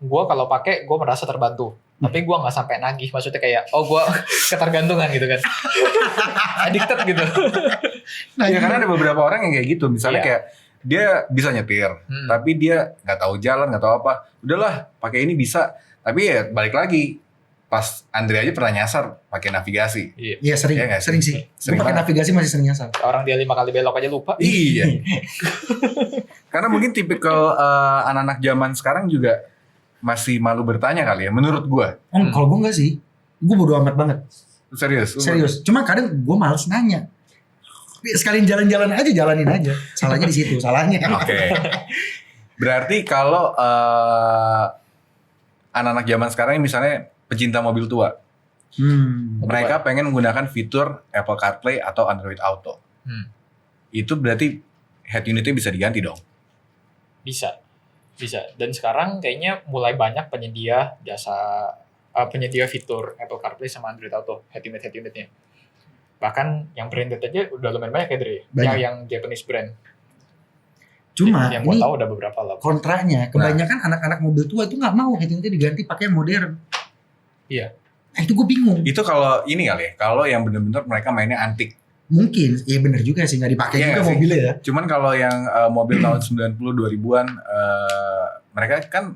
gue kalau pakai gue merasa terbantu. Tapi gue nggak sampai nagih. Maksudnya kayak gue ketergantungan gitu kan. Addicted gitu. Ya karena ada beberapa orang yang kayak gitu. Misalnya kayak dia bisa nyetir. Tapi dia nggak tahu jalan, nggak tahu apa. Udahlah pakai ini bisa. Tapi ya balik lagi. Pas Andre aja pernah nyasar pakai navigasi. Iya sering sih. Gue pakai navigasi masih sering nyasar. Orang dia 5 kali belok aja lupa. Iya. Karena mungkin tipikal anak-anak zaman sekarang juga masih malu bertanya kali ya, menurut gue. Kalau gue enggak sih. Gue bodo amat banget. Serius. Cuma kadang gue males nanya. Sekalian jalan-jalan aja, jalanin aja. Salahnya di situ, salahnya. Oke. Berarti kalau anak-anak zaman sekarang ini misalnya pecinta mobil tua, mereka pengen menggunakan fitur Apple CarPlay atau Android Auto. Itu berarti head unitnya bisa diganti dong? Bisa. Dan sekarang kayaknya mulai banyak penyedia penyedia fitur Apple CarPlay sama Android Auto head unitnya. Bahkan yang branded aja udah lumayan banyak ya Dre. Yang Japanese brand. Cuma yang ini gue tahu udah beberapa lah. Kontranya, kebanyakan anak-anak mobil tua itu nggak mau head unitnya diganti pakai yang modern. Iya. Itu gue bingung. Itu kalau ini kali ya, kalau yang benar-benar mereka mainnya antik. Mungkin, iya benar juga sih, nggak dipakai juga mobilnya ya. Cuman kalau yang mobil tahun 90 2000-an mereka kan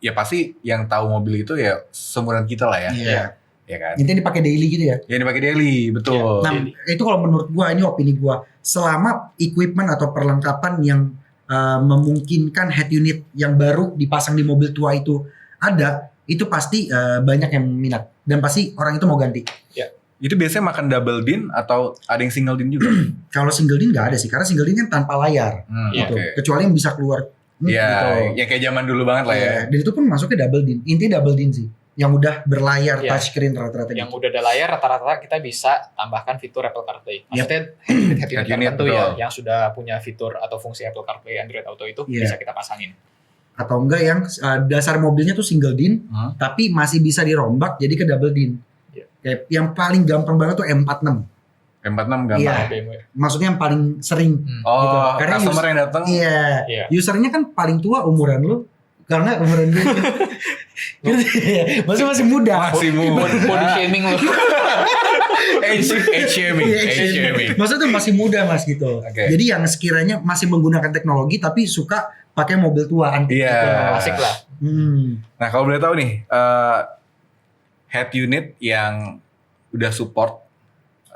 ya pasti yang tahu mobil itu ya seumuran kita lah ya. Iya. Ya kan? Intinya dipakai daily gitu ya. Ya dipakai daily, betul. Nah, itu kalau menurut gua, ini opini gua, selama equipment atau perlengkapan yang memungkinkan head unit yang baru dipasang di mobil tua itu ada, itu pasti banyak yang minat dan pasti orang itu mau ganti. Ya. Itu biasanya makan double din atau ada yang single din juga? Kalau single din nggak ada sih, karena single din kan tanpa layar, gitu. Okay. Kecuali yang bisa keluar. Iya, gitu. ya kayak zaman dulu banget lah ya. Dan itu pun masuknya double din. Intinya double din sih, yang udah berlayar touchscreen rata-rata. Yang gitu. udah ada layar rata-rata kita bisa tambahkan fitur Apple CarPlay. Maksudnya head unit tertentu ya, yang sudah punya fitur atau fungsi Apple CarPlay, Android Auto itu bisa kita pasangin. Atau enggak yang dasar mobilnya tuh single din, tapi masih bisa dirombak jadi ke double din. Kayak yang paling gampang banget tuh M46. M46 gampang. Iya. Maksudnya yang paling sering. Gitu. Karena customer yang datang. Iya. Usernya kan paling tua umuran lu. Karena umuran dia. masih muda. Body shaming lu. Age shaming. Maksudnya tuh masih muda mas gitu. Jadi yang sekiranya masih menggunakan teknologi tapi suka pakai mobil tua antik. Iya. Klasik lah. Nah kalau boleh tahu nih. Head unit yang udah support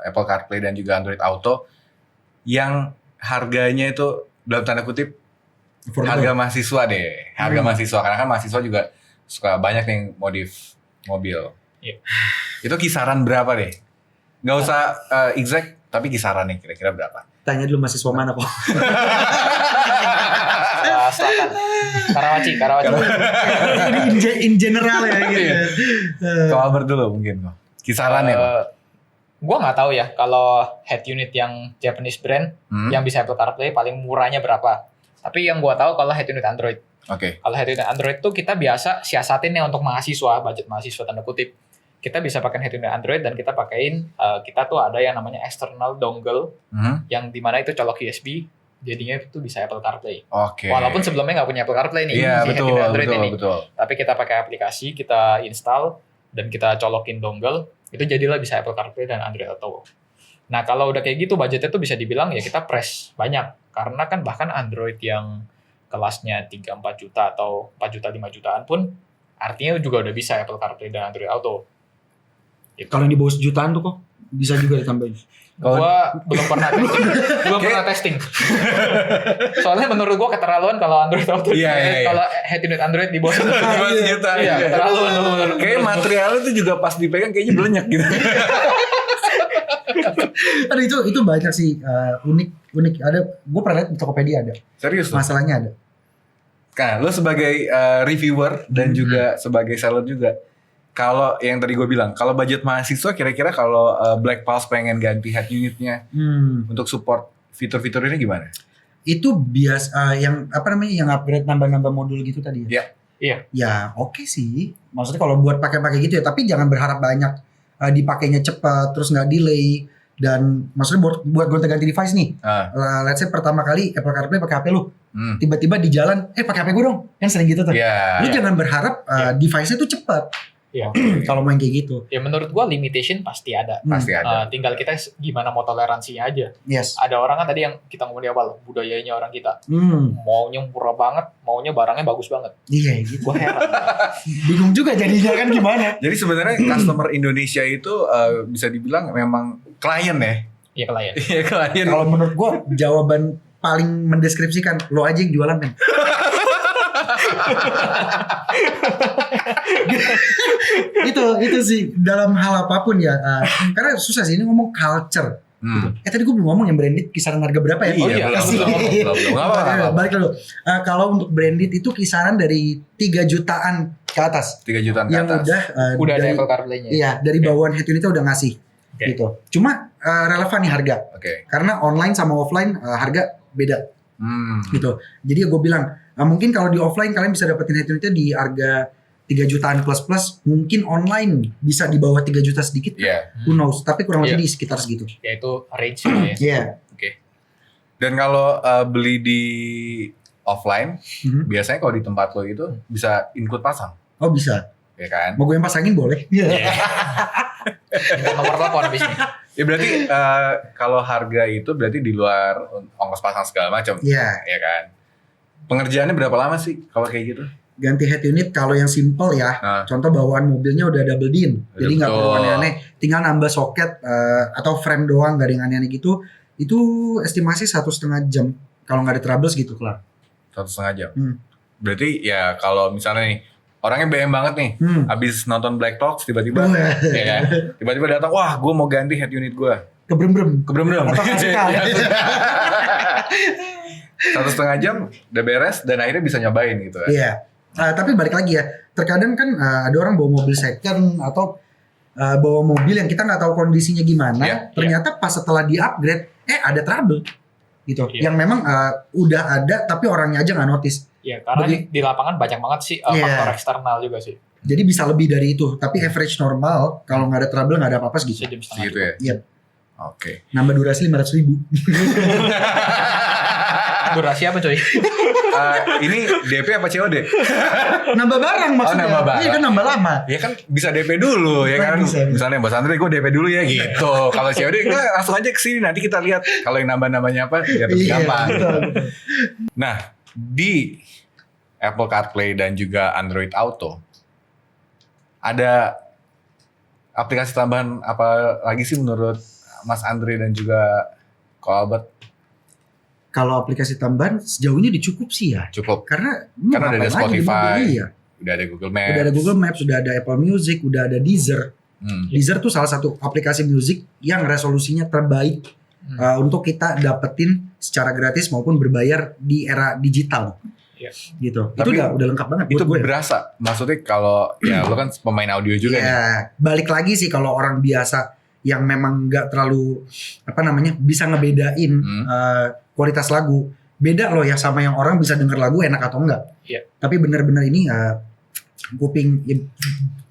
Apple CarPlay dan juga Android Auto yang harganya itu dalam tanda kutip harga mahasiswa deh, mahasiswa karena kan mahasiswa juga suka banyak yang modif mobil. Itu kisaran berapa deh? Nggak usah exact tapi kisaran nih kira-kira berapa? Tanya dulu mahasiswa mana kok? Selatan. Karawaci. In general ya gitu. Kalau Albert dulu mungkin kisarannya. Gue nggak tahu ya kalau head unit yang Japanese brand yang bisa Apple CarPlay paling murahnya berapa. Tapi yang gue tahu kalau head unit Android. Kalau head unit Android tuh kita biasa siasatin ya untuk mahasiswa, budget mahasiswa tanda kutip. Kita bisa pakai head unit Android dan kita pakein kita tuh ada yang namanya external dongle yang dimana itu colok USB. Jadinya itu bisa Apple CarPlay. Walaupun sebelumnya nggak punya Apple CarPlay nih, betul, Android ini. Betul. Tapi kita pakai aplikasi, kita install dan kita colokin dongle, itu jadilah bisa Apple CarPlay dan Android Auto. Nah kalau udah kayak gitu budgetnya tuh bisa dibilang ya kita press banyak, karena kan bahkan Android yang kelasnya 3-4 juta atau 4 juta 5 jutaan pun artinya juga udah bisa Apple CarPlay dan Android Auto. Gitu. Kalau yang di bawah sejutaan tuh kok bisa juga ditambahin. Gua belum pernah testing. Soalnya menurut gua keterlaluan kalau Android Auto. Kalau head unit Android di bawah juta. Iya, keterlaluan. Kayak materialnya tuh juga pas dipegang kayaknya belenyek gitu. Aduh itu banyak sih unik. Ada, gua pernah lihat di Tokopedia ada. Serius? Masalahnya ada. Nah, lo sebagai reviewer dan juga sebagai seller juga. Kalau yang tadi gue bilang, kalau budget mahasiswa kira-kira kalau Black Pulse pengen ganti head unitnya untuk support fitur-fitur ini gimana? Itu biasa yang yang upgrade nambah-nambah modul gitu tadi ya? Iya. Ya oke sih. Maksudnya kalau buat pakai gitu ya, tapi jangan berharap banyak dipakainya cepat terus nggak delay dan maksudnya buat gonta-ganti device nih. Let's say pertama kali Apple CarPlay pakai HP lu. Tiba-tiba di jalan pakai HP gue dong. Kan sering gitu tuh. Lu jangan berharap device-nya tuh cepat. Kalau main kayak gitu. Ya menurut gua limitation pasti ada. Tinggal kita gimana mau toleransinya aja. Yes. Ada orang kan tadi yang kita ngomong di awal, budayanya orang kita. Maunya murah banget, maunya barangnya bagus banget. Iya gitu. Gua heran. Bingung juga jadinya kan gimana. Jadi sebenarnya customer Indonesia itu bisa dibilang memang klien ya. Iya klien. Iya klien. Kalau menurut gua jawaban paling mendeskripsikan lo aja yang jualan kan. itu sih dalam hal apapun ya. Karena susah sih ini ngomong culture. Tadi gue belum ngomong yang branded kisaran harga berapa ya? Belum. Balik dulu. Kalau untuk branded itu kisaran dari 3 jutaan ke atas. 3 jutaan ke yang atas. Udah ada dari, Apple CarPlay-nya. Iya, dari bawaan head unitnya udah ngasih. Gitu. Cuma relevan nih harga. Karena online sama offline harga beda. Gitu. Jadi gue bilang mungkin kalau di offline kalian bisa dapetin head unitnya di harga 3 jutaan plus, mungkin online bisa di bawah 3 juta sedikit. Who knows, tapi kurang lebih di sekitar segitu. Ya itu range ya. Iya. Dan kalau beli di offline, biasanya kalau di tempat lo itu bisa include pasang. Oh bisa. Ya kan? Mau gue yang pasangin boleh. Minta nomor telepon habis ini. Ya berarti kalau harga itu berarti di luar ongkos pasang segala macam. Iya. Ya kan? Pengerjaannya berapa lama sih kalau kayak gitu? Ganti head unit kalau yang simple ya. Contoh bawaan mobilnya udah double din. Jadi nggak perlu aneh-aneh. Tinggal nambah soket atau frame doang, gak ada yang aneh-aneh gitu. Itu estimasi 1,5 jam. Kalau nggak ada trouble gitu kelar. 1,5 jam. Berarti ya kalau misalnya nih orangnya BM banget nih, abis nonton Black Talks tiba-tiba, ya kan? Tiba-tiba datang, wah gue mau ganti head unit gue. Kebrem-brem. Atau 1,5 jam udah beres dan akhirnya bisa nyobain gitu kan? Iya. Tapi balik lagi ya, terkadang kan ada orang bawa mobil second atau bawa mobil yang kita nggak tahu kondisinya gimana. Ternyata pas setelah di-upgrade, ada trouble gitu. Yang memang udah ada tapi orangnya aja nggak notice. Iya, karena di lapangan banyak banget sih faktor eksternal juga sih. Jadi bisa lebih dari itu, tapi average normal kalau nggak ada trouble nggak ada apa-apa segitu. Segitu ya. Iya. Oke. Nambah durasi 500.000. Durasi apa coy? Ini DP apa COD? Nambah barang maksudnya. Nambah barang. Iya kan nambah lama. Ya kan bisa DP dulu ya kan. Bisa. Misalnya Bos Andre gue DP dulu ya gitu. Kalau COD enggak langsung aja ke sini nanti kita lihat kalau yang nambah-nambahnya apa biar lebih gampang. Betul. Nah, di Apple CarPlay dan juga Android Auto ada aplikasi tambahan apa lagi sih menurut Mas Andre dan juga Ko Albert? Kalau aplikasi tambahan sejauh ini cukup sih ya. Cukup. Karena ada Spotify, iya. udah ada Google Maps. Udah ada Google Maps, udah ada Apple Music, udah ada Deezer. Deezer tuh salah satu aplikasi musik yang resolusinya terbaik untuk kita dapetin secara gratis maupun berbayar di era digital. Gitu. Tapi itu udah lengkap banget itu buat gue. berasa. Maksudnya kalau ya lo kan pemain audio juga nih. Balik lagi sih kalau orang biasa yang memang nggak terlalu bisa ngebedain kualitas lagu. Beda loh ya sama yang orang bisa denger lagu enak atau enggak. Tapi bener-bener ini kuping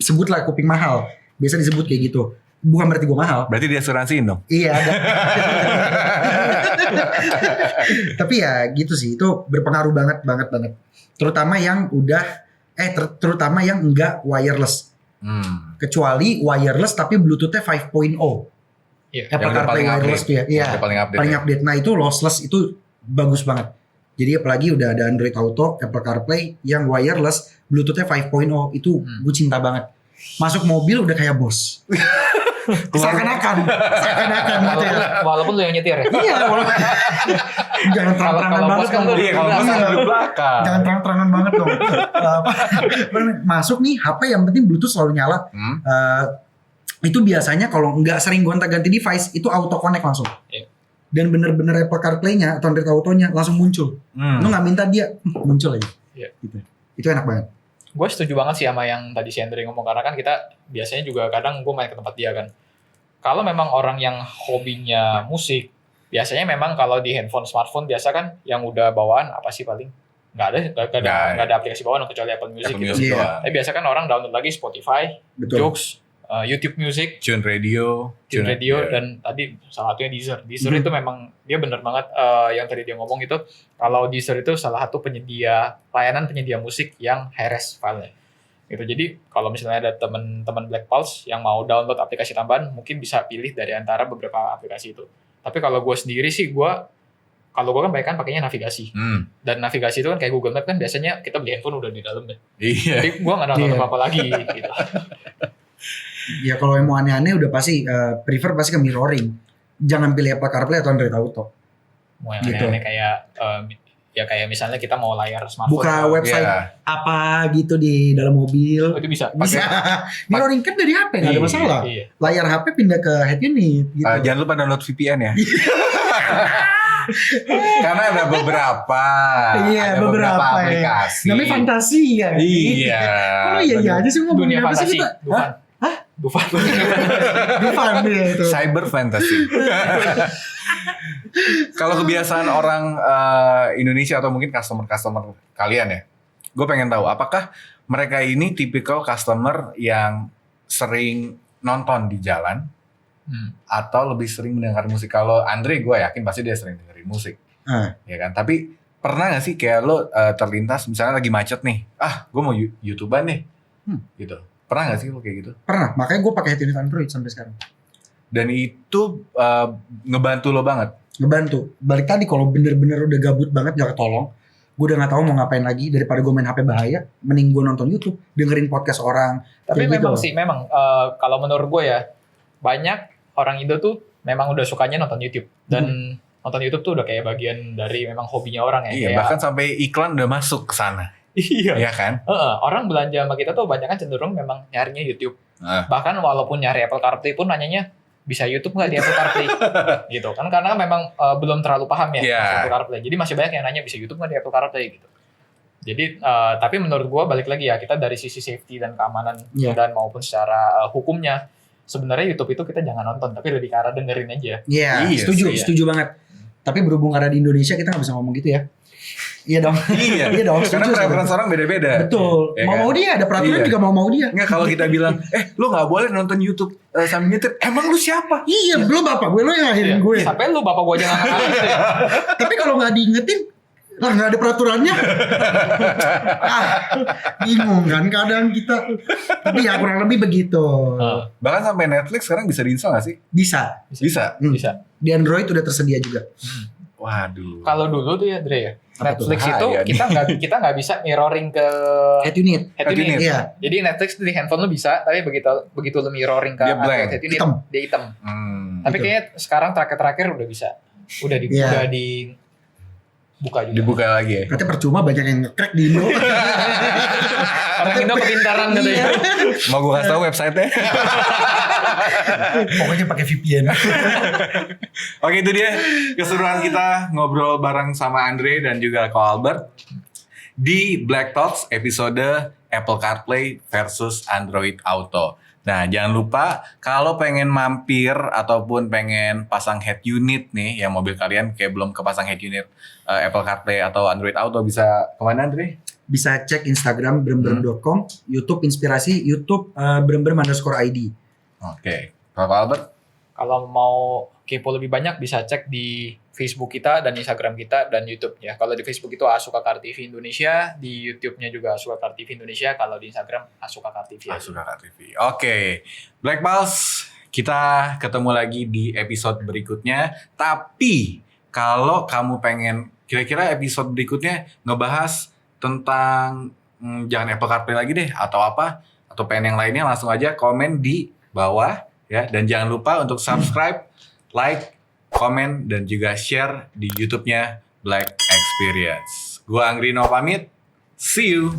sebutlah kuping mahal. Biasa disebut kayak gitu. Bukan berarti gue mahal. Berarti diasuransiin dong? Iya ada. Tapi ya gitu sih, itu berpengaruh banget. Terutama yang terutama yang enggak wireless. Kecuali wireless tapi Bluetooth-nya 5.0. Apple CarPlay wireless tuh ya. Iya. Paling update. Nah itu lossless itu bagus banget. Jadi apalagi udah ada Android Auto, Apple CarPlay yang wireless, Bluetooth-nya 5.0 itu gue cinta banget. Masuk mobil udah kayak bos. Seakan-akan gitu ya. Walaupun lu yang nyetir ya. Iya, jangan terang-terangan banget dong. Iya, kalau bos kan duduk belakang. Jangan terang-terangan banget dong. Masuk nih HP yang penting Bluetooth selalu nyala. Itu biasanya kalau nggak sering gonta-ganti device itu auto connect langsung. Dan bener-bener Apple CarPlay-nya atau Android Auto-nya langsung muncul. Lu nggak minta dia muncul aja. Gitu. Itu enak banget. Gue setuju banget sih sama yang tadi si Andre ngomong, karena kan kita biasanya juga kadang gue main ke tempat dia kan. Kalau memang orang yang hobinya musik, biasanya memang kalau di handphone, smartphone biasa kan yang udah bawaan apa sih paling? Nggak ada aplikasi bawaan kecuali Apple Music gitu. Tapi biasa kan orang download lagi Spotify, Joox, YouTube Music, Tune Radio, dan tadi salah satunya Deezer. Deezer itu memang dia bener banget yang tadi dia ngomong itu, kalau Deezer itu salah satu layanan penyedia musik yang high-res filenya. Gitu. Jadi kalau misalnya ada teman-teman Black Pulse yang mau download aplikasi tambahan, mungkin bisa pilih dari antara beberapa aplikasi itu. Tapi kalau gue sendiri sih, kalau gue kan banyak pakainya navigasi. Dan navigasi itu kan kayak Google Maps kan biasanya kita beli handphone udah di dalam deh. Jadi gue nggak download apa-apa lagi gitu. Ya kalau yang mau aneh-aneh udah pasti prefer pasti ke mirroring. Jangan pilih Apple CarPlay atau Android Auto. Mau yang aneh-aneh kayak Ya kayak misalnya kita mau layar smartphone. Buka website apa gitu di dalam mobil. Itu bisa. Bisa. Mirroring kan dari HP nggak ada masalah. Iya. Layar HP pindah ke head unit gitu. Jangan lupa download VPN ya. Karena ada beberapa. Iya, beberapa aplikasi. Namanya fantasi ya. Iya. Oh iya aja sih ngomongin Dunia apa sih fantasi. kita? Dufan. Dufan ya itu. Cyber fantasy. Kalau kebiasaan orang Indonesia atau mungkin customer kalian ya, gue pengen tahu apakah mereka ini tipikal customer yang sering nonton di jalan atau lebih sering mendengar musik. Kalau Andre gue yakin pasti dia sering dengerin musik, ya kan. Tapi pernah nggak sih kayak lo terlintas misalnya lagi macet nih, gue mau YouTuber nih, gitu. Pernah nggak sih lo kayak gitu? Pernah, makanya gue pakai head unit Android sampai sekarang. Dan itu ngebantu lo banget. Ngebantu. Balik tadi kalau bener-bener udah gabut banget gak ketolong, gue udah gak tahu mau ngapain lagi daripada gue main HP bahaya, mending gue nonton YouTube, dengerin podcast orang. Tapi kayak memang gitu. sih, kalau menurut gue ya, banyak orang Indo tuh memang udah sukanya nonton YouTube. Dan nonton YouTube tuh udah kayak bagian dari memang hobinya orang ya. Iya, kayak, bahkan sampai iklan udah masuk ke sana. Iya. Iya kan? Orang belanja sama kita tuh banyak kan cenderung memang nyarinya YouTube. Bahkan walaupun nyari Apple CarPlay pun nanyanya, bisa YouTube nggak di Apple CarPlay? Gitu kan, karena memang belum terlalu paham ya Apple CarPlay. Jadi masih banyak yang nanya bisa YouTube nggak di Apple CarPlay gitu. Jadi tapi menurut gua balik lagi ya, kita dari sisi safety dan keamanan dan maupun secara hukumnya, sebenarnya YouTube itu kita jangan nonton, tapi lebih ke arah dengerin aja. Iya, setuju banget. Tapi berhubung ada di Indonesia kita nggak bisa ngomong gitu ya. Iya dong. Iya dong. Karena preferensi orang beda-beda. Betul. Ya mau kan? dia ada peraturan juga mau dia. Nggak, kalau kita bilang, lu nggak boleh nonton YouTube sambil nyetir. Emang lu siapa? Iya, belum bapak gue lo yang akhirin gue. Sampai lu bapak gue aja nggak ngerti. Tapi kalau nggak diingetin, lah nggak ada peraturannya. Bingung kan kadang kita. Tapi ya kurang lebih begitu. Bahkan sampai Netflix sekarang bisa diinstal nggak sih? Bisa. Bisa. Di Android udah tersedia juga. Waduh. Kalau dulu tuh ya Dre ya, Netflix tuh? itu kita nggak bisa mirroring ke head unit. Head unit. Iya. Jadi Netflix di handphone lu bisa, tapi begitu lu mirroring ke Dia blank. head unit, Hitam. dia hitam. Tapi Gitu. kayaknya sekarang terakhir udah bisa. Udah dibuka juga. Dibuka lagi ya. Katanya percuma banyak yang nge-crack di Indo. Orang Indo kepintaran katanya. Mau gue kasih tau website-nya? Pokoknya pakai VPN. Oke, itu dia keseruan kita ngobrol bareng sama Andre dan juga Ko Albert di Black Talks episode Apple CarPlay versus Android Auto. Nah, jangan lupa kalau pengen mampir ataupun pengen pasang head unit nih, yang mobil kalian kayak belum kepasang head unit Apple CarPlay atau Android Auto, bisa kemana Andre? Bisa cek Instagram brembrem.com, YouTube Inspirasi, YouTube brembrem_id. Oke. Kalau Albert? Kalau mau kepo lebih banyak bisa cek di Facebook kita dan Instagram kita dan YouTube ya. Kalau di Facebook itu Asuka Car TV Indonesia, di YouTube-nya juga Asuka Car TV Indonesia, kalau di Instagram Asuka Car TV. Asuka Car TV. Oke. Black Pulse, kita ketemu lagi di episode berikutnya. Tapi kalau kamu pengen kira-kira episode berikutnya ngebahas tentang jangan Apple CarPlay lagi deh atau apa, atau pengen yang lainnya, langsung aja komen di bawah ya, dan jangan lupa untuk subscribe, like, komen, dan juga share di YouTube-nya Black Experience. Gua Angrino pamit, see you.